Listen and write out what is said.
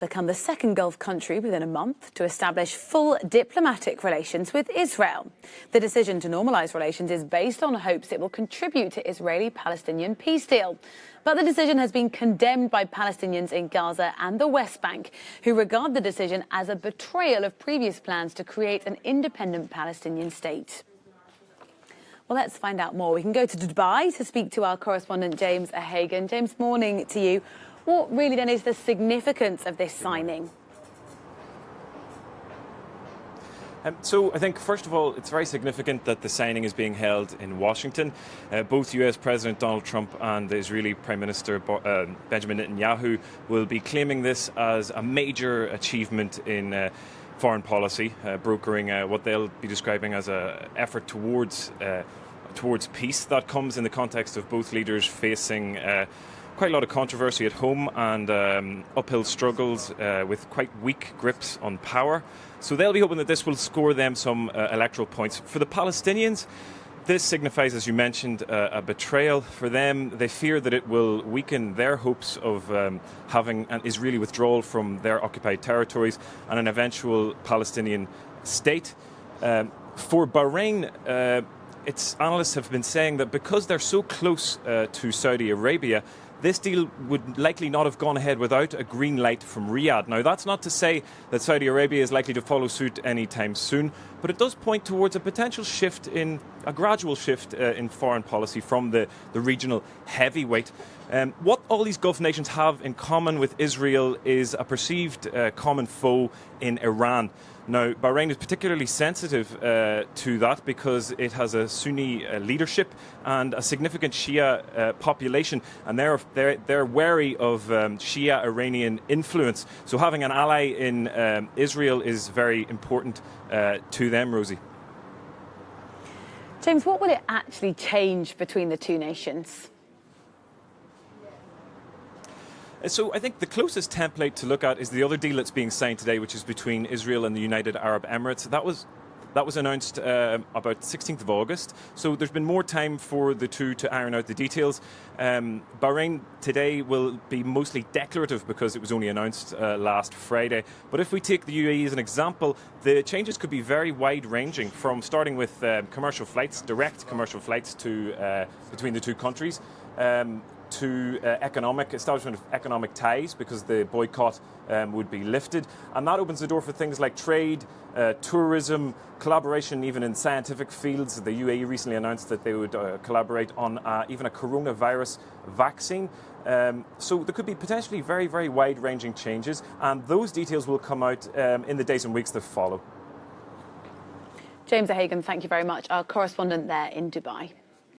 Become the second Gulf country within a month to establish full diplomatic relations with Israel. The decision to normalise relations is based on hopes it will contribute to Israeli-Palestinian peace deal. But the decision has been condemned by Palestinians in Gaza and the West Bank, who regard the decision as a betrayal of previous plans to create an independent Palestinian state. Well, let's find out more. We can go to Dubai to speak to our correspondent James Hagan. James, morning to you. What really then is the significance of this signing? So I think, first of all, it's very significant that the signing is being held in Washington. Both US President Donald Trump and the Israeli Prime Minister Benjamin Netanyahu will be claiming this as a major achievement in foreign policy, brokering what they'll be describing as an effort towards peace. That comes in the context of both leaders facing quite a lot of controversy at home and uphill struggles with quite weak grips on power. So they'll be hoping that this will score them some electoral points. For the Palestinians, this signifies, as you mentioned, a betrayal. For them, they fear that it will weaken their hopes of having an Israeli withdrawal from their occupied territories and an eventual Palestinian state. For Bahrain, its analysts have been saying that because they're so close to Saudi Arabia, this deal would likely not have gone ahead without a green light from Riyadh. Now, that's not to say that Saudi Arabia is likely to follow suit anytime soon, but it does point towards a potential shift a gradual shift in foreign policy from the regional heavyweight. What all these Gulf nations have in common with Israel is a perceived common foe in Iran. Now, Bahrain is particularly sensitive to that because it has a Sunni leadership and a significant Shia population, and they're wary of Shia Iranian influence. So having an ally in Israel is very important to them, Rosie. James, what will it actually change between the two nations? So I think the closest template to look at is the other deal that's being signed today, which is between Israel and the United Arab Emirates. That was announced about 16th of August. So there's been more time for the two to iron out the details. Bahrain today will be mostly declarative because it was only announced last Friday. But if we take the UAE as an example, the changes could be very wide-ranging, from starting with commercial flights, direct commercial flights to between the two countries, to establishment of economic ties, because the boycott would be lifted. And that opens the door for things like trade, tourism, collaboration even in scientific fields. The UAE recently announced that they would collaborate on even a coronavirus vaccine. So there could be potentially very, very wide-ranging changes, and those details will come out in the days and weeks that follow. James Hagan, thank you very much. Our correspondent there in Dubai.